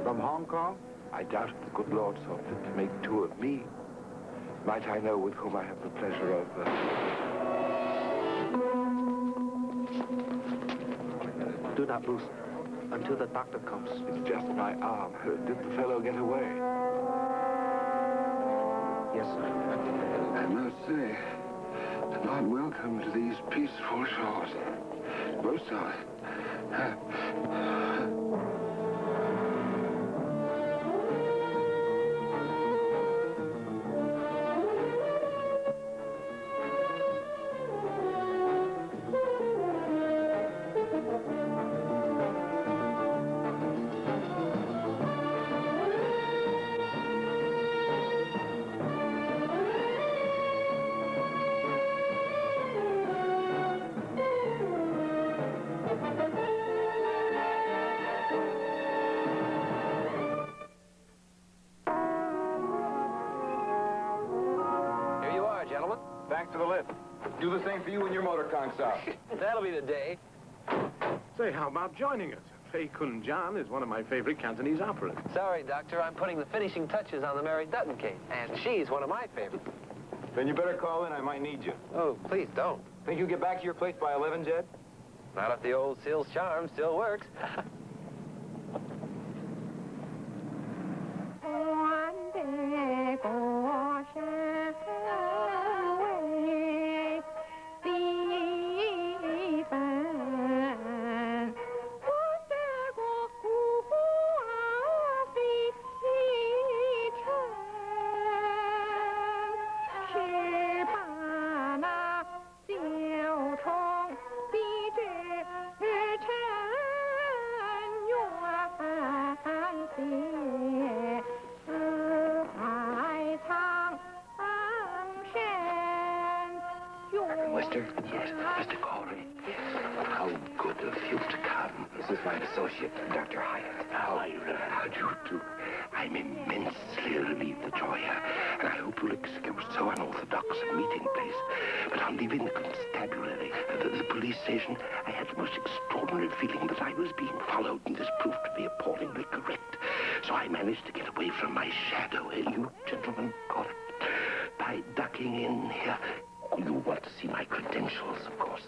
From Hong Kong? I doubt if the good Lord saw fit to make two of me. Might I know with whom I have the pleasure of... Do not loosen until the doctor comes. It's just my arm. Did the fellow get away? Yes, sir. I must say, not welcome to these peaceful shores. Most are. Thanks for the lift. Do the same for you when your motor conks out. That'll be the day. Say, how about joining us? Fei Kun Jan is one of my favorite Cantonese operas. Sorry, Doctor, I'm putting the finishing touches on the Mary Dutton case, and she's one of my favorites. Then you better call in. I might need you. Oh, please don't. Think you'll get back to your place by 11, Jed? Not if the old Sills charm still works. Wister? Yes, Mr. Corey. How good of you to come. This is my associate, Dr. Hyatt. How are you, Reverend? How do you do? I'm immensely relieved that you're here, and I hope you'll excuse so unorthodox a meeting place. But on leaving the constabulary, the police station, I had the most extraordinary feeling that I was being followed, and this proved to be appallingly correct. So I managed to get away from my shadow, and you gentlemen got it by ducking in here. You want to see my credentials, of course.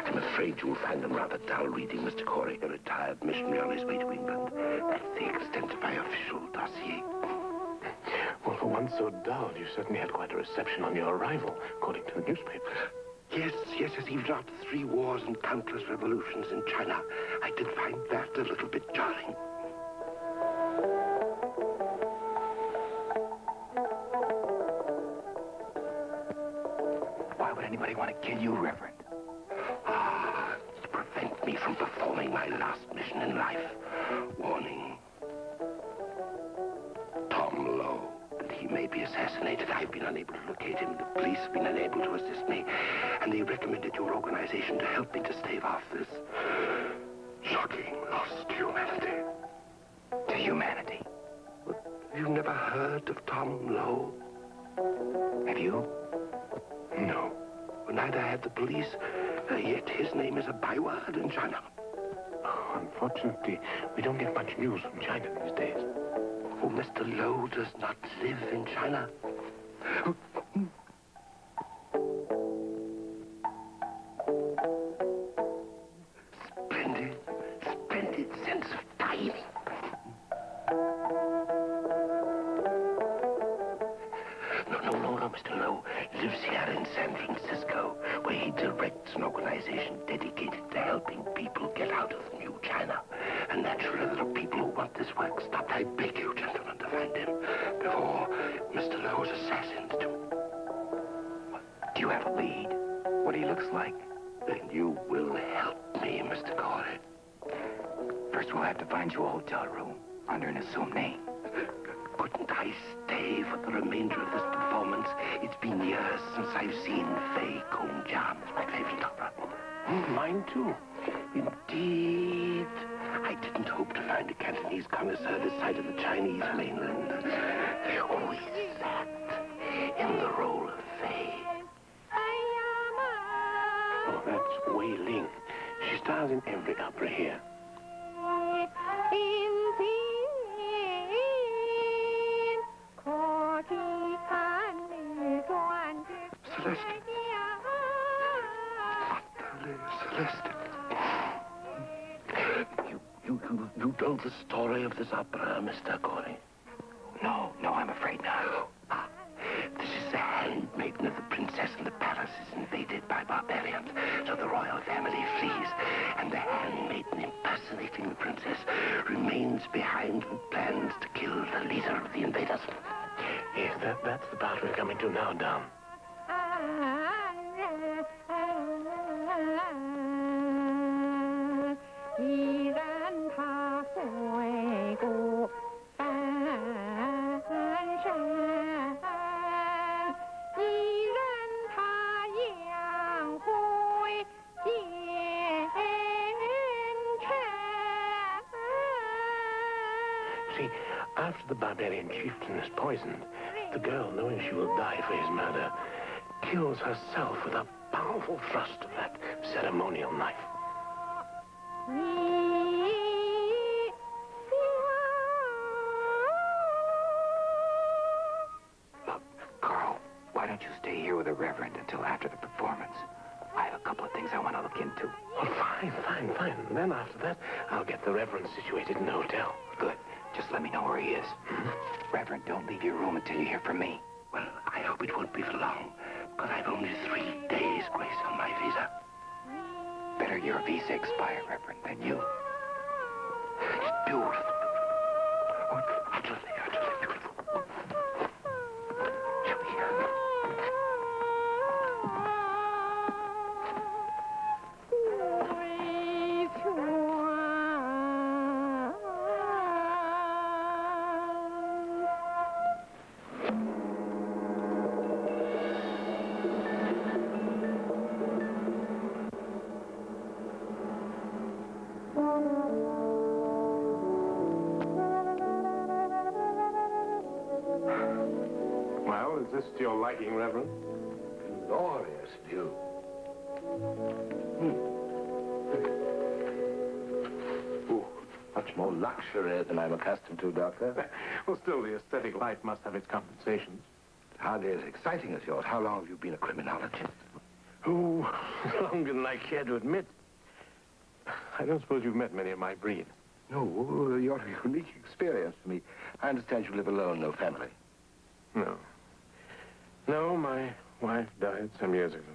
I'm afraid you'll find them rather dull reading, Mr. Corey, a retired missionary on his way to England. That's the extent of my official dossier. Well, for one so dull, you certainly had quite a reception on your arrival, according to the newspapers. Yes, as even after 3 wars and countless revolutions in China, I did find that a little bit jarring. Why would anybody want to kill you, Reverend? To prevent me from performing my last mission in life. Warning. Tom Lowe, that he may be assassinated. I've been unable to locate him. The police have been unable to assist me. And they recommended your organization to help me to stave off this shocking loss to humanity. To humanity? But have you never heard of Tom Lowe? Have you? No. Well, neither had the police. Yet his name is a byword in China. Oh, unfortunately, we don't get much news from China these days. Oh, Mr. Lowe does not live in China. Splendid sense of timing. No, Mr. Lowe lives here in San Francisco, where he directs an organization dedicated to helping people get out of New China. And naturally, there are people who want this work stopped. I beg you, gentlemen, to find him before Mr. Lowe's assassins do. Do you have a lead? What he looks like? Then you will help me, Mr. Corey. First, we'll have to find you a hotel room under an assumed name. Couldn't I stay for the remainder of this performance? It's been years since I've seen Fei Kun Jan. It's my favorite opera. Mine, too. Indeed. I didn't hope to find a Cantonese connoisseur this side of the Chinese mainland. They always sat in the role of Fei. Oh, that's Wei Ling. She stars in every opera here. Celeste. Utterly Celeste. You know the story of this opera, Mr. Corey? No, I'm afraid not. Ah, this is the handmaiden of the princess, and the palace is invaded by barbarians. So the royal family flees, and the handmaiden impersonating the princess remains behind and plans to kill the leader of the invaders. Yes, that's the part we're coming to now, Don. See, after the barbarian chieftain is poisoned, the girl, knowing she will die for his murder, kills herself with a powerful thrust of that ceremonial knife. Look, Carl, why don't you stay here with the Reverend until after the performance? I have a couple of things I want to look into. Oh, fine. And then after that, I'll get the Reverend situated in the hotel. Good. Just let me know where he is. Reverend, don't leave your room until you hear from me. Well, I hope it won't be for long, because I've only 3 days' grace on my visa. Better your visa expire, Reverend, than you. It's beautiful. Oh, utterly beautiful. Shall we hear? Well, is this to your liking, Reverend? Glorious view. Ooh, much more luxury than I'm accustomed to, Doctor. Well, still, the aesthetic life must have its compensations. Hardly as exciting as yours. How long have you been a criminologist? Oh, longer than I care to admit. I don't suppose you've met many of my breed. No, you're a unique experience for me. I understand you live alone, no family. No. No, my wife died some years ago.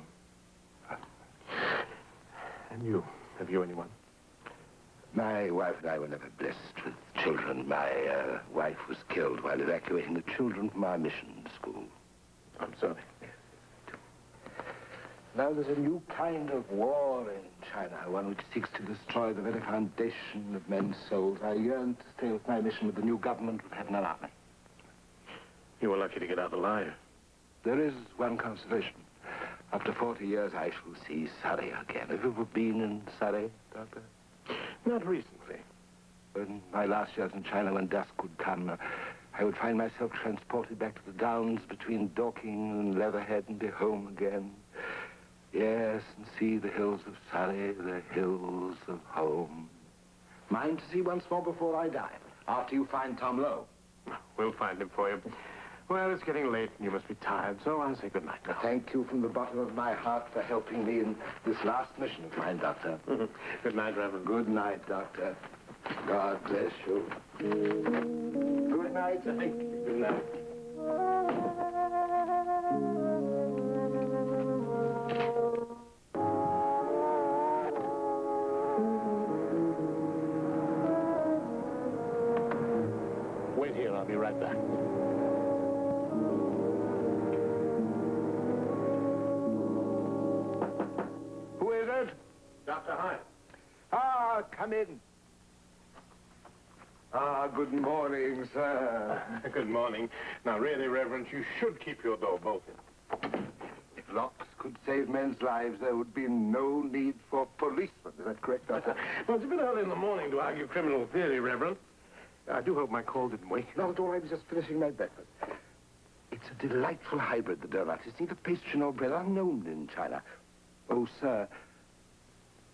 And you? Have you anyone? My wife and I were never blessed with children. My wife was killed while evacuating the children from our mission school. I'm sorry. Now there's a new kind of war in China, one which seeks to destroy the very foundation of men's souls. I yearn to stay with my mission with the new government of heaven and army. You were lucky to get out alive. There is one consolation. After 40 years, I shall see Surrey again. Have you ever been in Surrey, Doctor? Not recently. In my last years in China, when dusk would come, I would find myself transported back to the downs between Dorking and Leatherhead and be home again. Yes, and see the hills of Surrey, the hills of home. Mine to see once more before I die, after you find Tom Lowe. We'll find him for you. Well, it's getting late and you must be tired, so I'll say good night now. Thank you from the bottom of my heart for helping me in this last mission of mine, Doctor. Good night, Reverend. Good night, Doctor. God bless you. Good night. Thank you. Good night. Wait here, I'll be right back. Who is it? Dr. Hyatt. Ah, come in. Ah, good morning, sir. Good morning. Now, really, Reverend, you should keep your door bolted. If locks could save men's lives, there would be no need for policemen. Is that correct, Doctor? Well, it's a bit early in the morning to argue criminal theory, Reverend. I do hope my call didn't wake you. Not at all. I was just finishing my breakfast. It's a delightful hybrid, the donut. It's neither pastry nor bread, unknown in China. Oh, sir,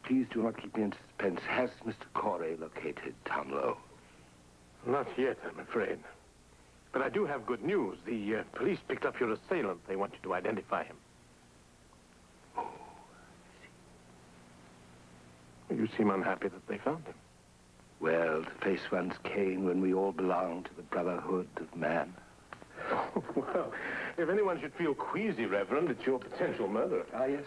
please do not keep me in suspense. Has Mr. Corey located Tom Lowe? Not yet, I'm afraid. But I do have good news. The police picked up your assailant. They want you to identify him. You seem unhappy that they found him. Well, to face one's Cain when we all belong to the brotherhood of man. Oh, well, if anyone should feel queasy, Reverend, it's your potential murderer. Ah, yes.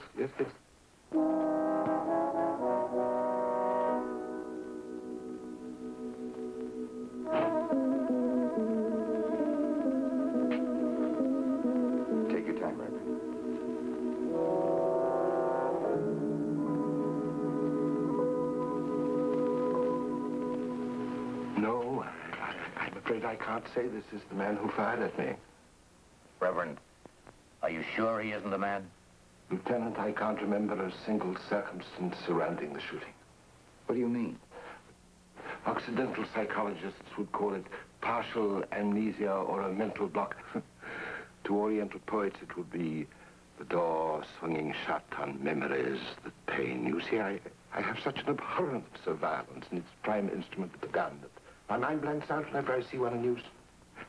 Take your time, Reverend. No, I'm afraid I can't say this is the man who fired at me. Reverend, are you sure he isn't the man? Lieutenant, I can't remember a single circumstance surrounding the shooting. What do you mean? Occidental psychologists would call it partial amnesia or a mental block. To Oriental poets, it would be the door swinging shut on memories that pain. You see, I have such an abhorrence of violence and its prime instrument, the gun, that my mind blanks out whenever I see one in use.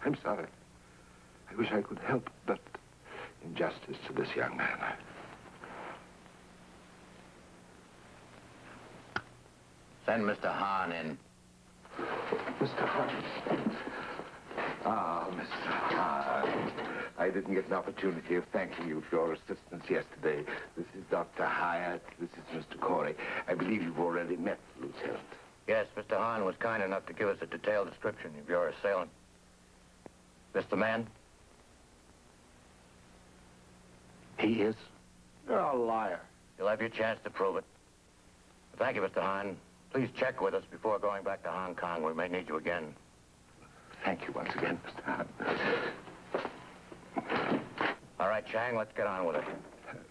I'm sorry. I wish I could help, but in justice to this young man, Send Mr. Hahn in. Mr. Hahn. Ah, Mr. Hahn. I didn't get an opportunity of thanking you for your assistance yesterday. This is Dr. Hyatt. This is Mr. Corey. I believe you've already met the Lieutenant. Yes, Mr. Hahn was kind enough to give us a detailed description of your assailant. This the man? He is? You're a liar. You'll have your chance to prove it. Thank you, Mr. Hahn. Please check with us before going back to Hong Kong. We may need you again. Thank you once again, Mr. Hahn. All right, Chang, let's get on with it.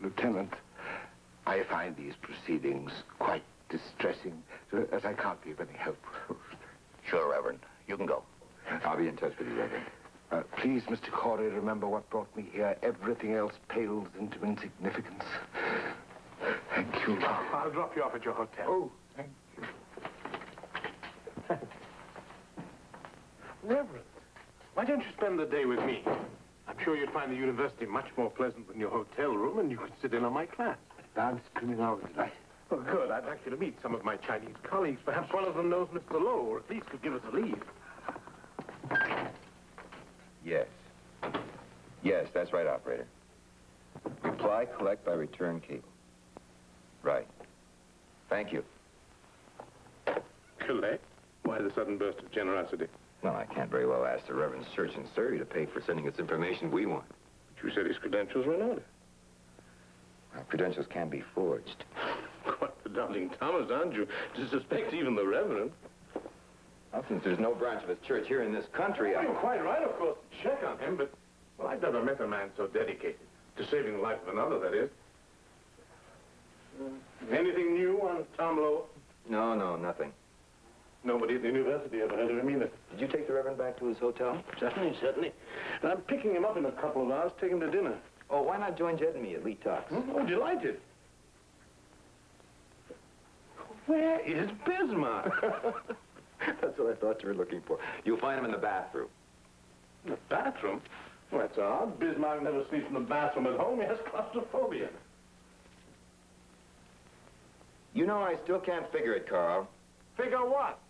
Lieutenant, I find these proceedings quite distressing, as I can't be of any help. Sure, Reverend. You can go. I'll be in touch with you, Reverend. Please, Mr. Corey, remember what brought me here. Everything else pales into insignificance. Thank you. I'll drop you off at your hotel. Oh, thank you. Reverend, why don't you spend the day with me? I'm sure you'd find the university much more pleasant than your hotel room, and you could sit in on my class. Advanced criminology. Oh, good. I'd like you to meet some of my Chinese colleagues. Perhaps one of them knows Mr. Lowe, or at least could give us a lead. Yes. Yes, that's right, operator. Reply, collect by return cable. Right. Thank you. Collect? Why the sudden burst of generosity? Well, I can't very well ask the Reverend Search and Surrey to pay for sending us information we want. But you said his credentials were in order. Well, credentials can be forged. Quite the doubting Thomas, aren't you? To suspect even the Reverend. Well, since there's no branch of his church here in this country, You're quite right, of course, to check on him, but, well, I've never met a man so dedicated. To saving the life of another, that is. Anything new on Tom Lin? No, nothing. Nobody at the university ever heard of him either. Did you take the Reverend back to his hotel? Certainly. And I'm picking him up in a couple of hours, take him to dinner. Oh, why not join Jed and me at Lee Talks? Oh, delighted. Where is Bismarck? That's what I thought you were looking for. You'll find him in the bathroom. In the bathroom? Well, that's odd. Bismarck never sleeps in the bathroom at home. He has claustrophobia. You know, I still can't figure it, Carl. Figure what?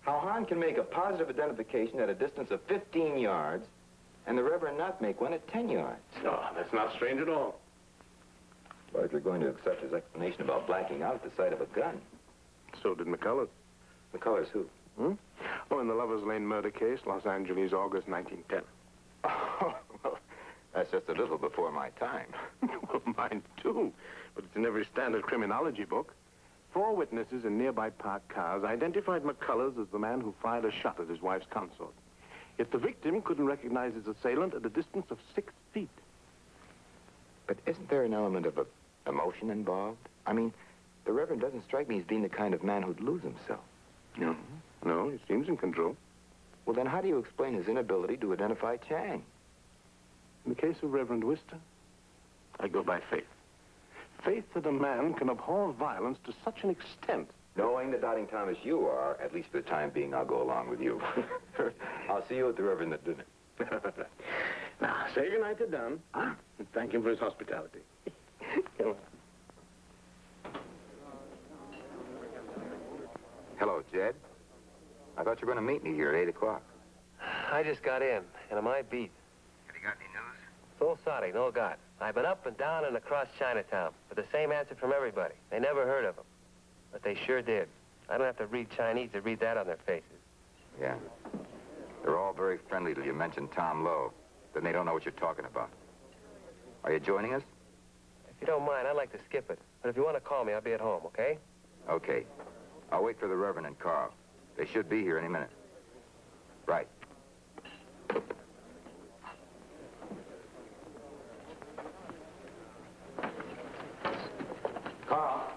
How Hahn can make a positive identification at a distance of 15 yards, and the Reverend not make one at 10 yards. Oh, that's not strange at all. Well, if you're going to accept his explanation about blacking out at the sight of a gun. So did McCullough. McCullers who? Oh, in the Lovers Lane murder case, Los Angeles, August 1910. Oh, well, that's just a little before my time. Well, mine too. But it's in every standard criminology book. 4 witnesses in nearby parked cars identified McCullers as the man who fired a shot at his wife's consort. Yet the victim couldn't recognize his assailant at a distance of 6 feet. But isn't there an element of emotion involved? I mean, the Reverend doesn't strike me as being the kind of man who'd lose himself. No, he seems in control. Well, then how do you explain his inability to identify Chang? In the case of Reverend Wister, I go by faith. Faith that a man can abhor violence to such an extent. Knowing the doubting Thomas you are, at least for the time being, I'll go along with you. I'll see you at the Reverend at dinner. Now, say goodnight to Dunn, and thank him for his hospitality. Come on. Hello, Jed. I thought you were going to meet me here at 8 o'clock. I just got in, and am I beat? Have you got any news? Full sorry, no got. I've been up and down and across Chinatown, with the same answer from everybody. They never heard of him. But they sure did. I don't have to read Chinese to read that on their faces. Yeah. They're all very friendly till you mention Tom Lowe. Then they don't know what you're talking about. Are you joining us? If you don't mind, I'd like to skip it. But if you want to call me, I'll be at home, okay? Okay. I'll wait for the Reverend and Carl. They should be here any minute. Right. Carl.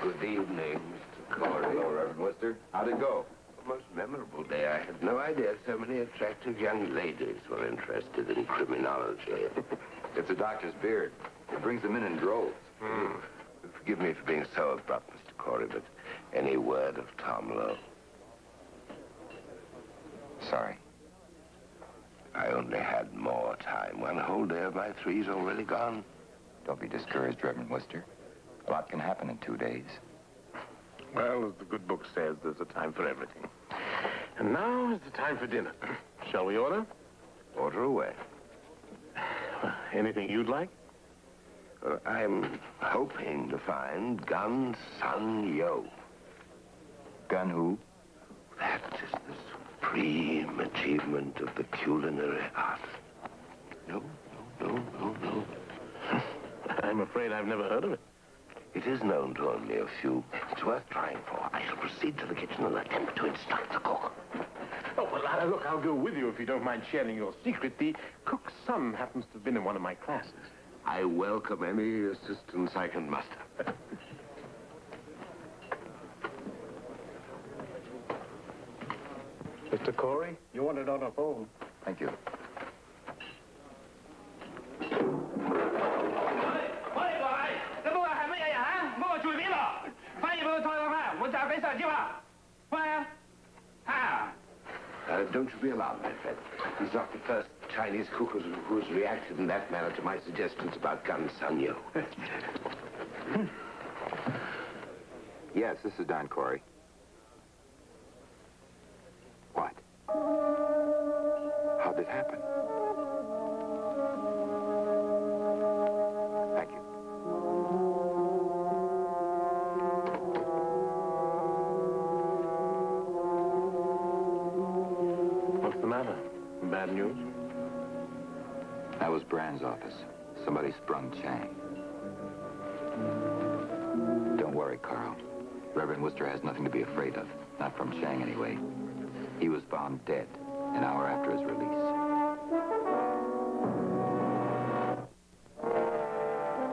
Good evening, Mr. Corey. Hello, Reverend Wister. How'd it go? A most memorable day. I had no idea so many attractive young ladies were interested in criminology. It's a doctor's beard. It brings them in droves. Forgive me for being so abrupt, Mr. Corey, but any word of Tom Lowe? Sorry. I only had more time. One whole day of my three's already gone. Don't be discouraged, Reverend Wister. A lot can happen in 2 days. Well, as the good book says, there's a time for everything. And now is the time for dinner. Shall we order? Order away. Anything you'd like? I'm hoping to find Gun Sun Yo. Gun who? That is the supreme achievement of the culinary art. No. I'm afraid I've never heard of it. It is known to only a few. It's worth trying for. I shall proceed to the kitchen and attempt to instruct the cook. Oh, well, look, I'll go with you if you don't mind sharing your secret. The cook's son happens to have been in one of my classes. I welcome any assistance I can muster. Mr. Corey, you wanted on a phone. Thank you. Don't you be alarmed, my friend. He's not the first Chinese cook who's reacted in that manner to my suggestions about Gun Sun Yo. Yes, this is Don Corey. What? How'd it happen? Thank you. What's the matter? Bad news? That was Brand's office. Somebody sprung Chang. Don't worry, Carl. Reverend Wister has nothing to be afraid of. Not from Chang, anyway. He was found dead an hour after his release.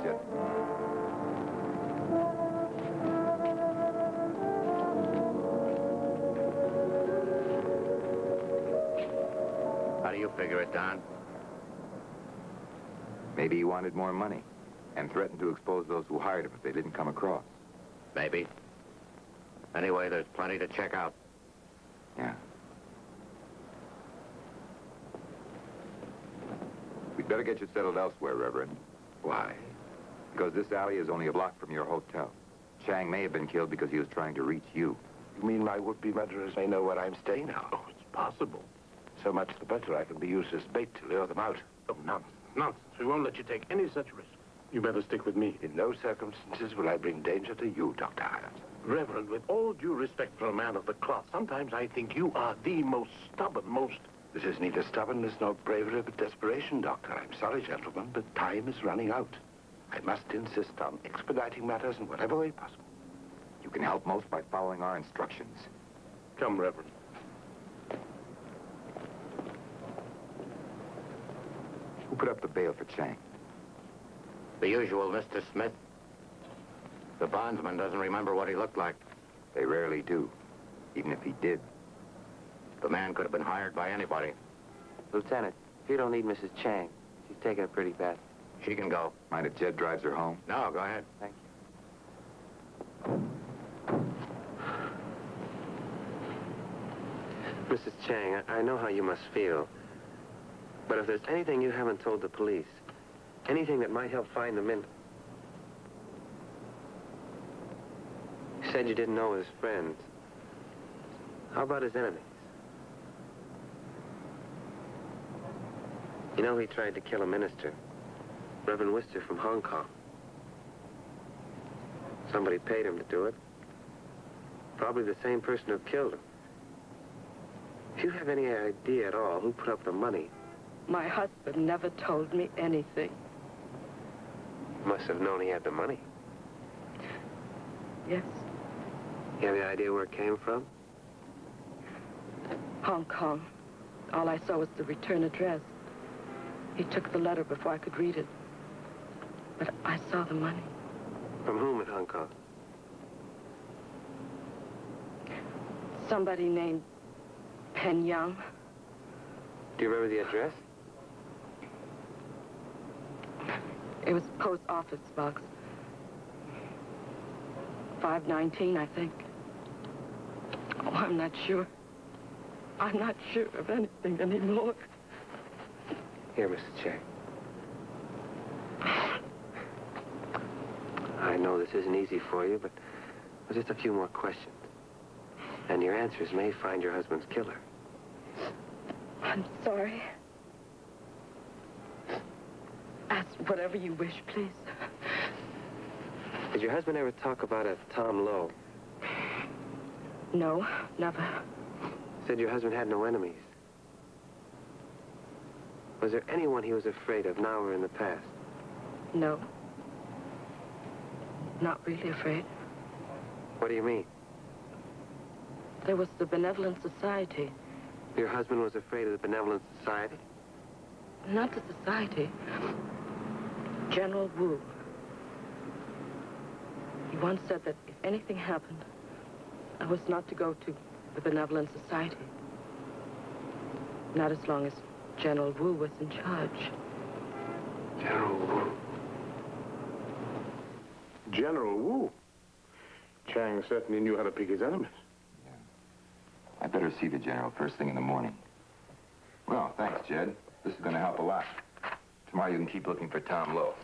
Jed. How do you figure it, Don? Maybe he wanted more money and threatened to expose those who hired him if they didn't come across. Maybe. Anyway, there's plenty to check out. Yeah. We'd better get you settled elsewhere, Reverend. Why? Because this alley is only a block from your hotel. Chang may have been killed because he was trying to reach you. You mean my would-be murderers may know where I'm staying now? Oh, it's possible. So much the better. I can be used as bait to lure them out. Oh, nonsense. Nonsense. We won't let you take any such risk. You better stick with me. In no circumstances will I bring danger to you, Dr. Hyatt. Reverend, with all due respect for a man of the cloth, sometimes I think you are the most stubborn, This is neither stubbornness nor bravery, but desperation, Doctor. I'm sorry, gentlemen, but time is running out. I must insist on expediting matters in whatever way possible. You can help most by following our instructions. Come, Reverend. Who put up the bail for Chang? The usual Mr. Smith. The bondsman doesn't remember what he looked like. They rarely do, even if he did. The man could have been hired by anybody. Lieutenant, if you don't need Mrs. Chang, she's taking it pretty bad. She can go. Mind if Jed drives her home? No, go ahead. Thank you. Mrs. Chang, I know how you must feel. But if there's anything you haven't told the police, anything that might help find the men... said you didn't know his friends. How about his enemies? You know he tried to kill a minister, Reverend Wister from Hong Kong. Somebody paid him to do it. Probably the same person who killed him. If you have any idea at all who put up the money... My husband never told me anything. Must have known he had the money. Yes, You have any idea where it came from? Hong Kong. All I saw was the return address. He took the letter before I could read it. But I saw the money. From whom in Hong Kong? Somebody named Pen Young. Do you remember the address? It was post office box. 519, I think. Oh, I'm not sure. I'm not sure of anything anymore. Here, Mr. Chang. I know this isn't easy for you, but just a few more questions. And your answers may find your husband's killer. I'm sorry. Ask whatever you wish, please. Did your husband ever talk about a Tom Lowe? No, never. Said your husband had no enemies. Was there anyone he was afraid of now or in the past? No. Not really afraid. What do you mean? There was the Benevolent Society. Your husband was afraid of the Benevolent Society? Not the society. General Wu. He once said that if anything happened, I was not to go to the Benevolent Society. Not as long as General Wu was in charge. General Wu. General Wu? Chang certainly knew how to pick his enemies. I better see the general first thing in the morning. Well, thanks, Jed. This is going to help a lot. Tomorrow you can keep looking for Tom Lowe.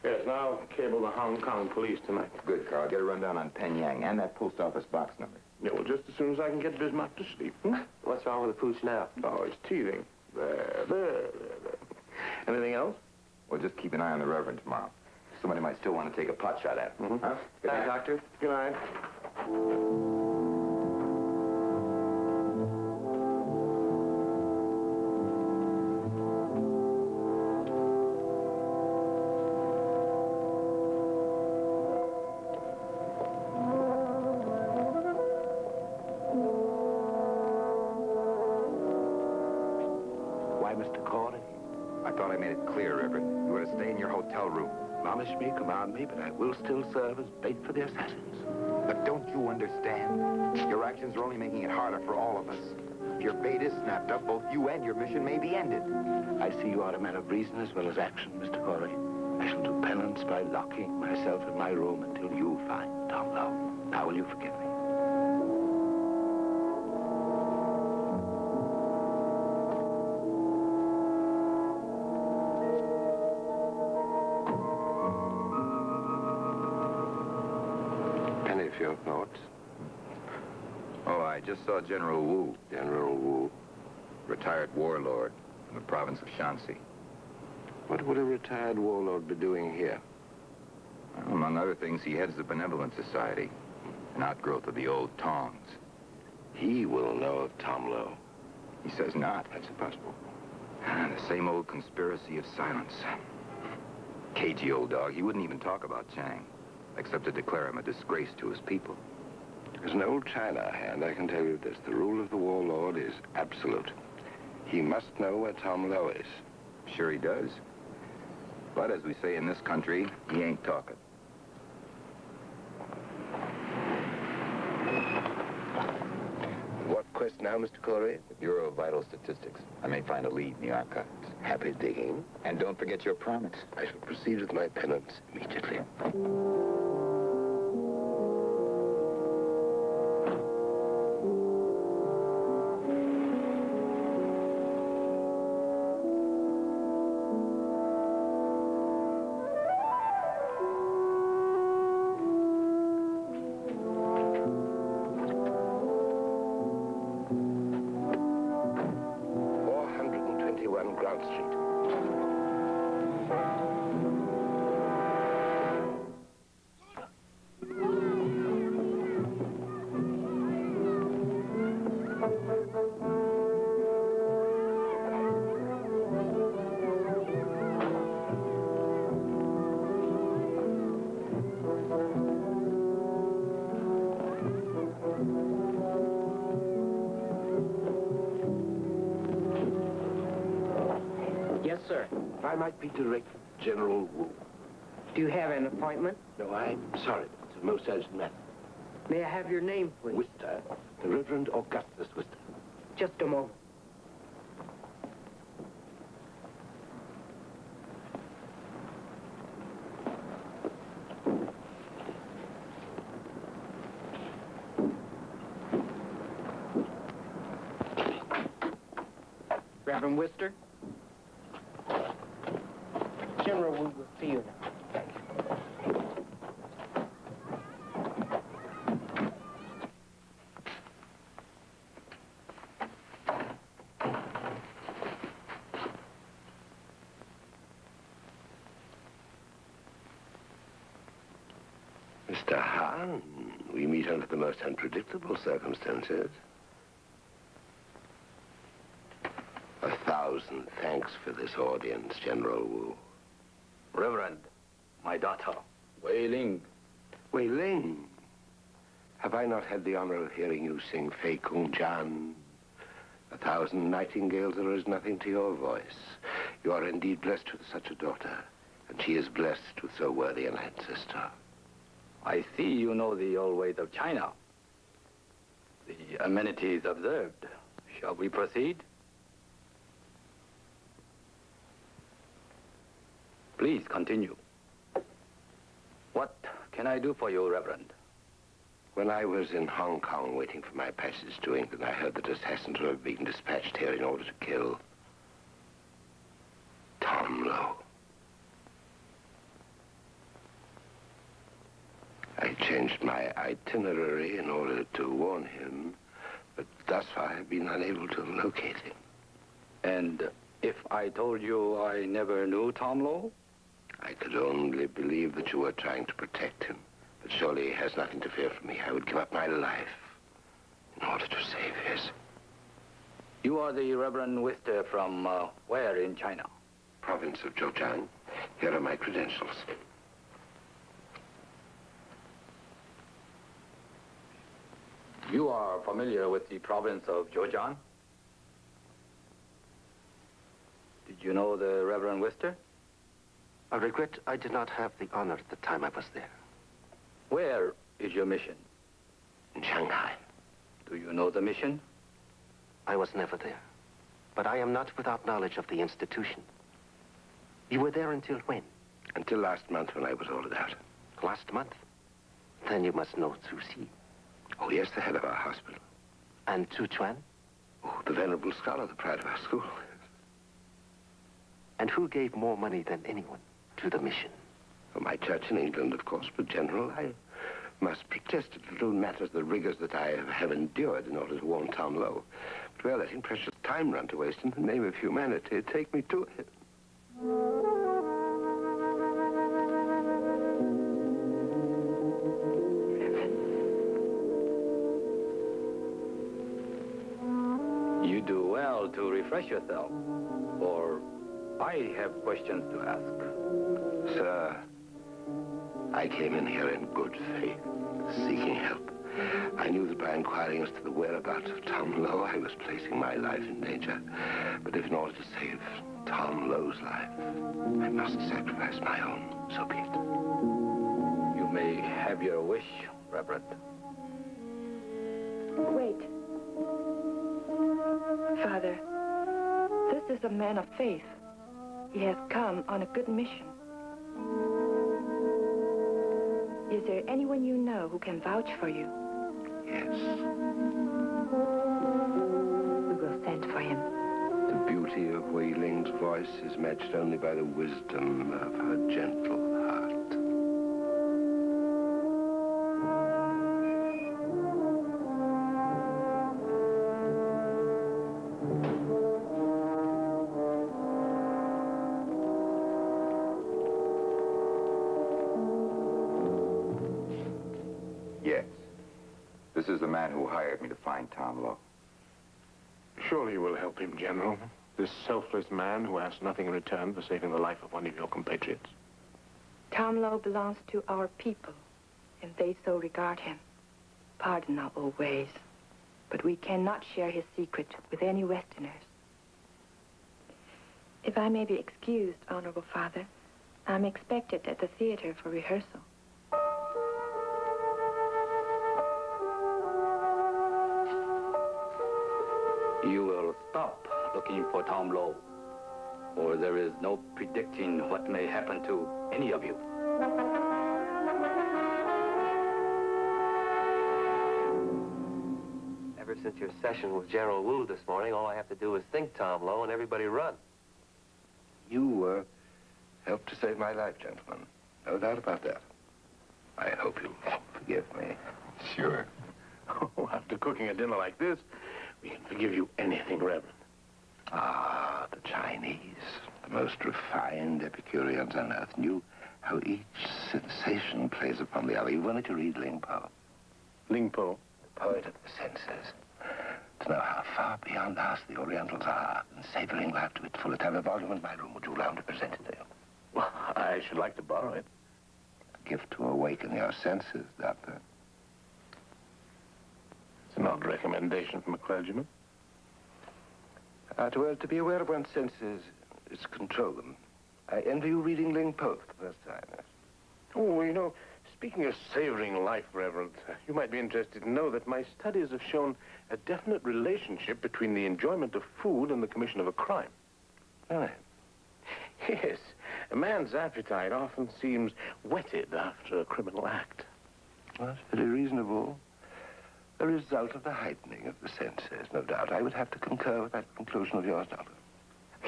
Yes, now cable the Hong Kong police tonight. Good, Carl. Get a rundown on Pen Yang and that post office box number. Yeah, well, just as soon as I can get Bismarck to sleep. Hmm? What's wrong with the pooch now? Oh, he's teething. There. Anything else? Well, just keep an eye on the Reverend tomorrow. Somebody might still want to take a pot shot at him. Huh? Good night, Doctor. Good night. But I will still serve as bait for the assassins. But don't you understand? Your actions are only making it harder for all of us. If your bait is snapped up, both you and your mission may be ended. I see you are a man of reason as well as action, Mr. Corey. I shall do penance by locking myself in my room until you find Tom Lowe. Now will you forgive me? Your thoughts? Oh, I just saw General Wu. General Wu? Retired warlord from the province of Shanxi. What would a retired warlord be doing here? Well, among other things, he heads the Benevolent Society, an outgrowth of the old Tongs. He will know of Tom Lowe. He says not. That's impossible. The same old conspiracy of silence. Cagey old dog. He wouldn't even talk about Chang, except to declare him a disgrace to his people. As an old China hand, I can tell you this. The rule of the warlord is absolute. He must know where Tom Lowe is. Sure he does. But as we say in this country, he ain't talking. What quest now, Mr. Corey? The Bureau of Vital Statistics. I may find a lead in the archives. Happy digging. And don't forget your promise. I shall proceed with my penance immediately. Grant Street. Yes, sir. If I might be direct, General Wu. Do you have an appointment? No, I'm sorry. It's a most urgent matter. May I have your name, please? Wister, the Reverend Augustus Wister. Just a moment. Reverend Wister? General Wu will see you now. Thank you. Mr. Han, we meet under the most unpredictable circumstances. 1,000 thanks for this audience, General Wu. Reverend, my daughter, Wei Ling. Wei Ling, have I not had the honor of hearing you sing Fei Kung Jan? 1,000 nightingales are as nothing to your voice. You are indeed blessed with such a daughter, and she is blessed with so worthy an ancestor. I see you know the old ways of China. The amenities observed. Shall we proceed? Please continue. What can I do for you, Reverend? When I was in Hong Kong waiting for my passage to England, I heard that assassins were being dispatched here in order to kill Tom Lowe. I changed my itinerary in order to warn him, but thus far I've been unable to locate him. And if I told you I never knew Tom Lowe? I could only believe that you were trying to protect him. But surely he has nothing to fear from me. I would give up my life in order to save his. You are the Reverend Wister from where in China? Province of Zhejiang. Here are my credentials. You are familiar with the province of Zhejiang? Did you know the Reverend Wister? I regret I did not have the honor at the time I was there. Where is your mission? In Shanghai. Do you know the mission? I was never there. But I am not without knowledge of the institution. You were there until when? Until last month when I was ordered out. Last month? Then you must know Tzu Si. Oh, yes, the head of our hospital. And Tu Chuan? Oh, the venerable scholar, the pride of our school. And who gave more money than anyone to the mission? For my church in England, of course, but General, I must protest it little matters the rigors that I have endured in order to warn Tom Lowe. But we are letting precious time run to waste in the name of humanity. Take me to him. You do well to refresh yourself, or I have questions to ask. Sir, I came in here in good faith, seeking help. I knew that by inquiring as to the whereabouts of Tom Lowe, I was placing my life in danger. But if in order to save Tom Lowe's life, I must sacrifice my own, so be it. You may have your wish, Reverend. Wait. Father, this is a man of faith. He has come on a good mission. Is there anyone you know who can vouch for you? Yes. We will send for him. The beauty of Wei Ling's voice is matched only by the wisdom of her gentle heart. man who hired me to find Tom Lin. Surely you will help him, General. This selfless man who asks nothing in return for saving the life of one of your compatriots. Tom Lin belongs to our people, and they so regard him. Pardon our old ways, but we cannot share his secret with any Westerners. If I may be excused, Honorable Father, I'm expected at the theater for rehearsal. You will stop looking for Tom Lin, or there is no predicting what may happen to any of you. Ever since your session with General Wu this morning, all I have to do is think Tom Lin and everybody run. You helped to save my life, gentlemen. No doubt about that. I hope you'll forgive me. Sure. Oh, after cooking a dinner like this, we can forgive you anything, Reverend. Ah, the Chinese, the most refined Epicureans on earth, knew how each sensation plays upon the other. You wanted to read Ling Po. Ling Po? The poet of the senses. To know how far beyond us the Orientals are, and savoring life to its fullest. I have a volume in my room. Would you allow me to present it to you? Well, I should like to borrow it. A gift to awaken your senses, Doctor. It's an odd recommendation from a clergyman. To be aware of one's senses is to control them. I envy you reading Ling Po for the first time. Oh, you know, speaking of savoring life, Reverend, you might be interested to know that my studies have shown a definite relationship between the enjoyment of food and the commission of a crime. Really? Yes. A man's appetite often seems whetted after a criminal act. Well, that's very reasonable. A result of the heightening of the senses, no doubt. I would have to concur with that conclusion of yours, Doctor.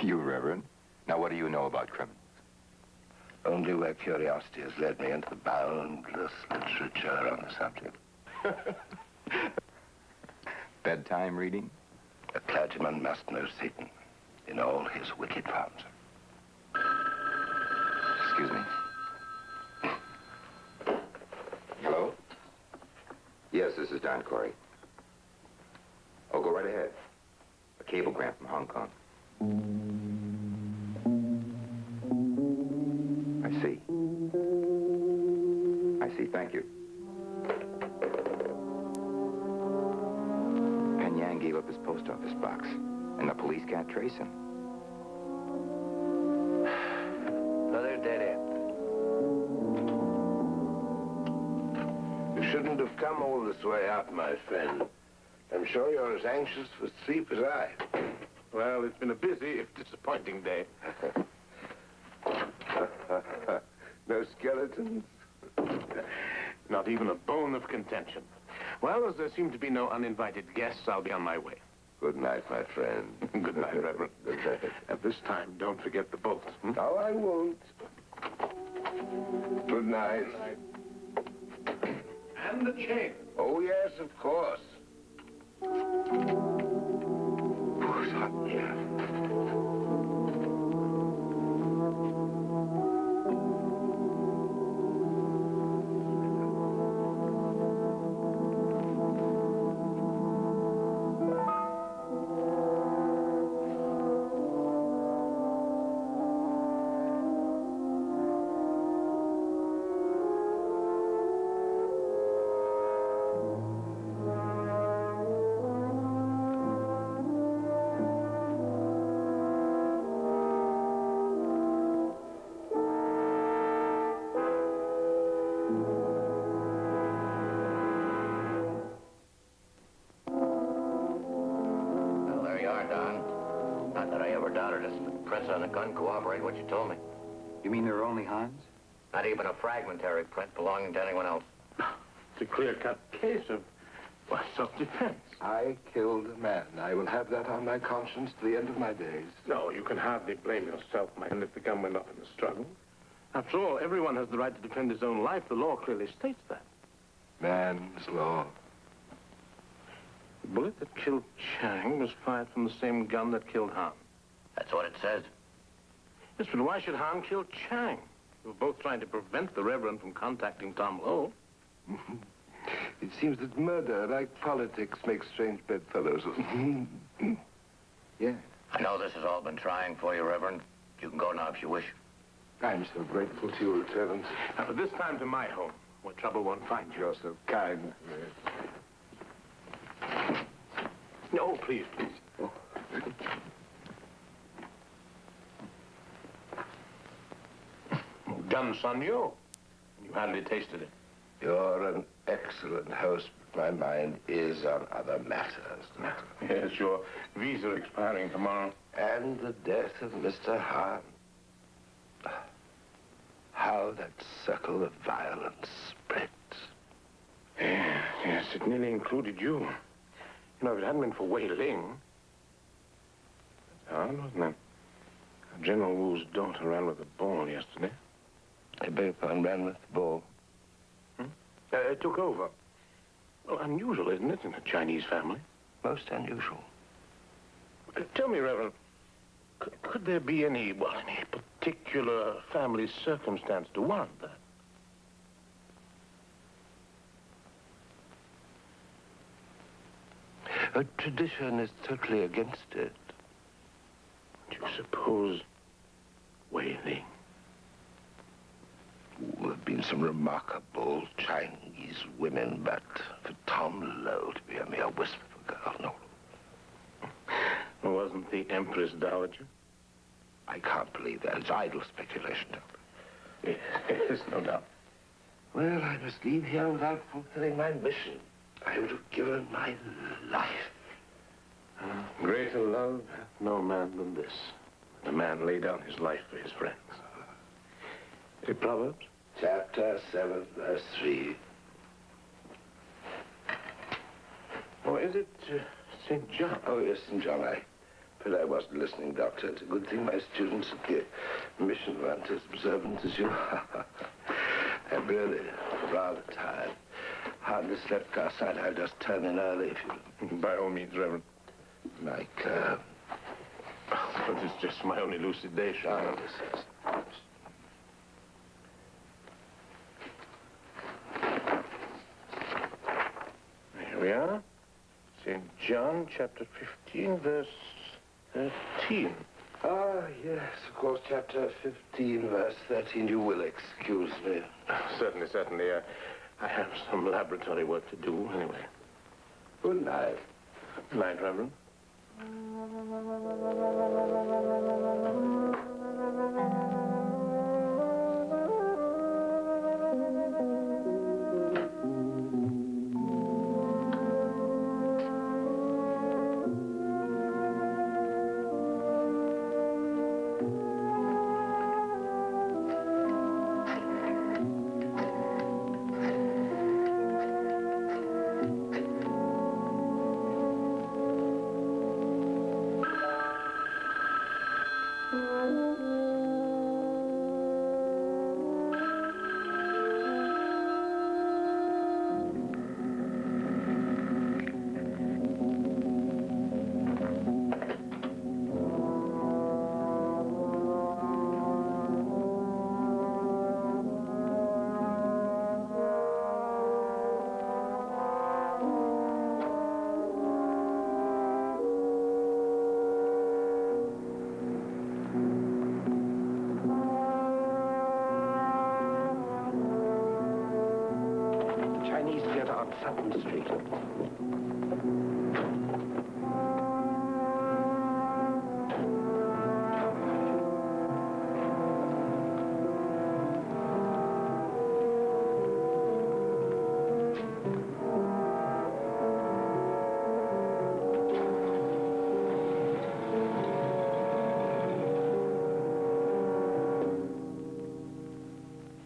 You, Reverend? Now, what do you know about criminals? Only where curiosity has led me into the boundless literature on the subject. Bedtime reading? A clergyman must know Satan in all his wicked forms. Excuse me. Hello? Yes, this is Don Corey. Oh, go right ahead. A cablegram from Hong Kong. I see. I see, thank you. Yang gave up his post office box, and the police can't trace him. Another dead end. You shouldn't have come all this way out, my friend. I'm sure you're as anxious for sleep as I. Well, it's been a busy, if disappointing day. No skeletons? Not even a bone of contention. Well, as there seem to be no uninvited guests, I'll be on my way. Good night, my friend. Good night, Reverend. Good night. At this time, don't forget the bolt. No, I won't. Good night. And the chain. Oh, yes, of course. Oh, it's hot in here. On the gun corroborate what you told me. You mean there are only Hans? Not even a fragmentary print belonging to anyone else. It's a clear-cut case of self-defense. I killed a man. I will have that on my conscience to the end of my days. No, you can hardly blame yourself, my friend, if the gun went off in the struggle. After all, everyone has the right to defend his own life. The law clearly states that. Man's law. The bullet that killed Chang was fired from the same gun that killed Han. That's what it says. Yes, but why should Han kill Chang? We were both trying to prevent the Reverend from contacting Tom Lin. It seems that murder, like politics, makes strange bedfellows. Yeah. I know this has all been trying for you, Reverend. You can go now if you wish. I'm so grateful to you, Lieutenant. But this time to my home, where trouble won't find you. You're so kind. No, please, please. Oh. Guns on you. You hardly tasted it. You're an excellent host, but my mind is on other matters. Yes, your visa expiring tomorrow. And the death of Mr. Hahn. How that circle of violence spreads. Yes, it nearly included you. You know, if it hadn't been for Wei Ling... That's hard, wasn't it? General Wu's daughter ran with the ball yesterday. I beg your pardon, ran with the ball. Took over. Well, unusual, isn't it, in a Chinese family? Most unusual. Tell me, Reverend, could there be any particular family circumstance to warrant that? A tradition is totally against it. Do you suppose Wei Ling? There have been some remarkable Chinese women, but for Tom Lowe to be a mere wisp of a girl, no. Wasn't the Empress Dowager? I can't believe that. It's idle speculation, Doctor. Yes, no doubt. Well, I must leave here without fulfilling my mission. I would have given my life. Greater love hath no man than this. The man laid down his life for his friends. Proverbs? Chapter 7, verse 3. Oh, is it St. John? Oh, yes, St. John. I wasn't listening, Doctor. It's a good thing my students at the mission weren't as observant as you. I'm really rather tired. Hardly slept last night. I'll just turn in early if you... By all means, Reverend. Like, But it's just my own elucidation. Oh, yes. Here we are. St. John, chapter 15, verse 13. Ah, yes, of course, chapter 15, verse 13. You will excuse me. Certainly, certainly. I have some laboratory work to do, anyway. Good night. Good night, Reverend. Sutton Street.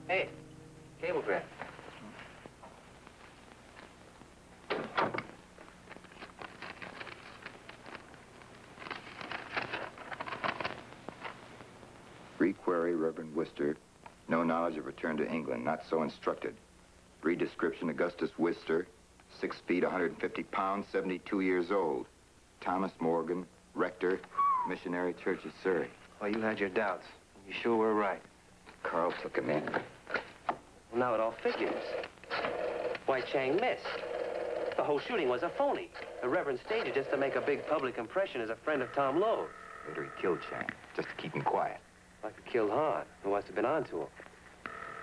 Hey, cablegram. Requery, Reverend Wister. No knowledge of return to England. Not so instructed. Read description, Augustus Wister. 6 feet, 150 pounds, 72 years old. Thomas Morgan, rector, missionary church of Surrey. Well, you had your doubts. You sure were right. Carl took him in. Well, now it all figures. Why, Chang missed. The whole shooting was a phony. The Reverend staged it just to make a big public impression as a friend of Tom Lin. Later he killed Chang, just to keep him quiet. Like he killed Han, who must have been onto him.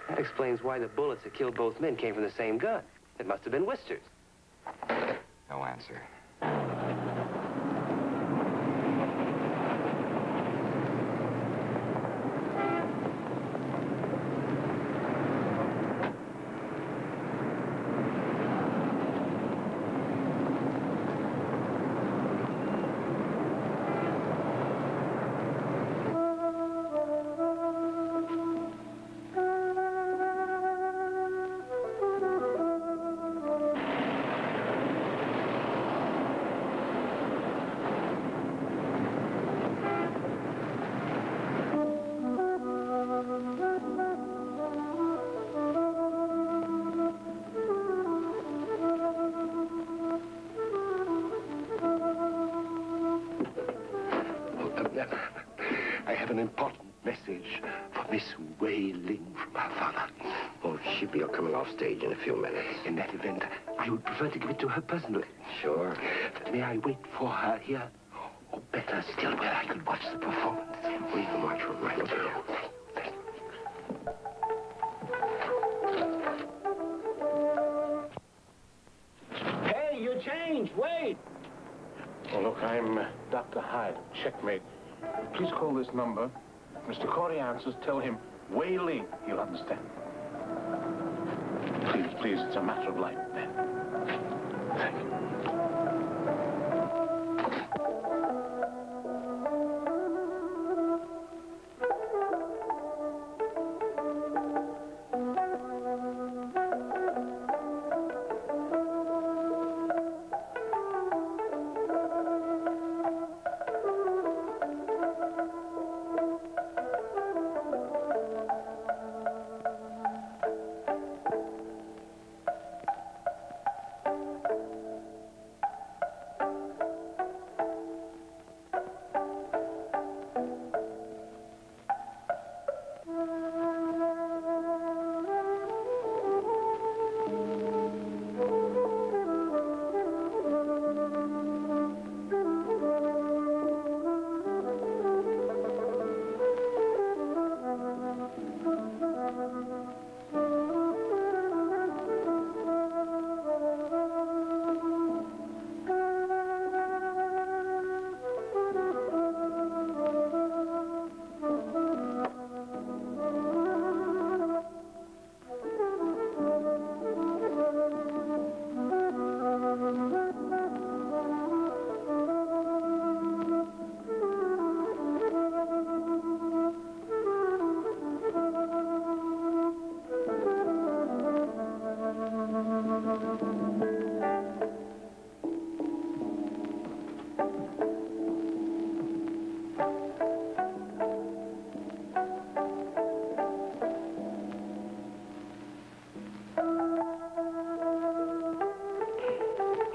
That explains why the bullets that killed both men came from the same gun. It must have been Wister's. No answer. I have an important message for Miss Wei Ling from her father. Oh, she'll be coming off stage in a few minutes. In that event, I would prefer to give it to her personally. Sure. May I wait for her here? Or better still, where I could watch the performance? We can watch her right here. Hey, you changed. Wait. Oh, look, I'm Dr. Hyatt, Checkmate. Please call this number. Mr. Corey answers, tell him Wei Ling. He'll understand. Please, it's a matter of life, man. Thank you.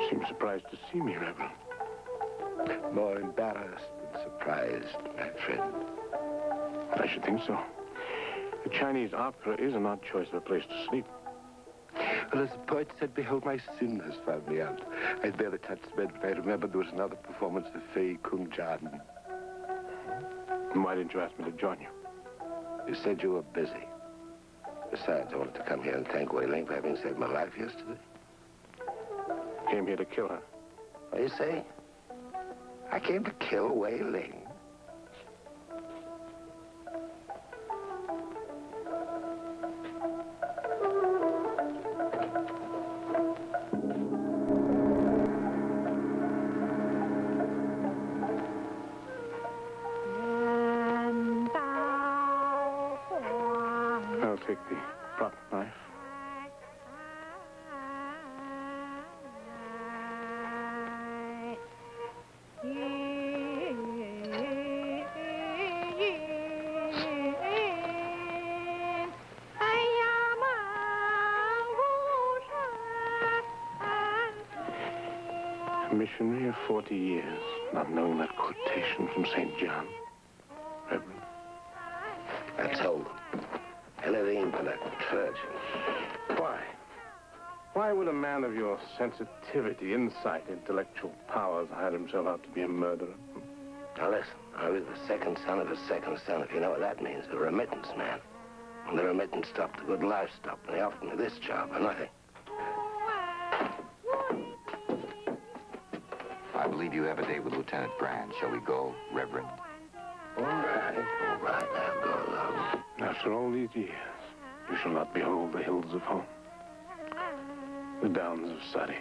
Seem surprised to see me, Reverend. More embarrassed than surprised, my friend. I should think so. The Chinese opera is an odd choice of a place to sleep. Well, as the poet said, behold, my sin has found me out. I'd barely touched the bed, but I remembered there was another performance of Fei Kung Jan. And why didn't you ask me to join you? You said you were busy. Besides, I wanted to come here and thank Wei Ling for having saved my life yesterday. Came here to kill her. What do you say? I came to kill Wei Ling. I'll take the prop knife. Missionary of 40 years, not knowing that quotation from St. John. Reverend? I told them. Anything but a clergyman. Why? Why would a man of your sensitivity, insight, intellectual powers hire himself out to be a murderer? Now listen, I was the second son of a second son, if you know what that means, a remittance man. When the remittance stopped, the good life stopped, and they offered me this job for nothing. I believe you have a date with Lieutenant Brand. Shall we go, Reverend? All right, now go along. After all these years, you shall not behold the hills of home, the downs of study.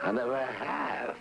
I never have.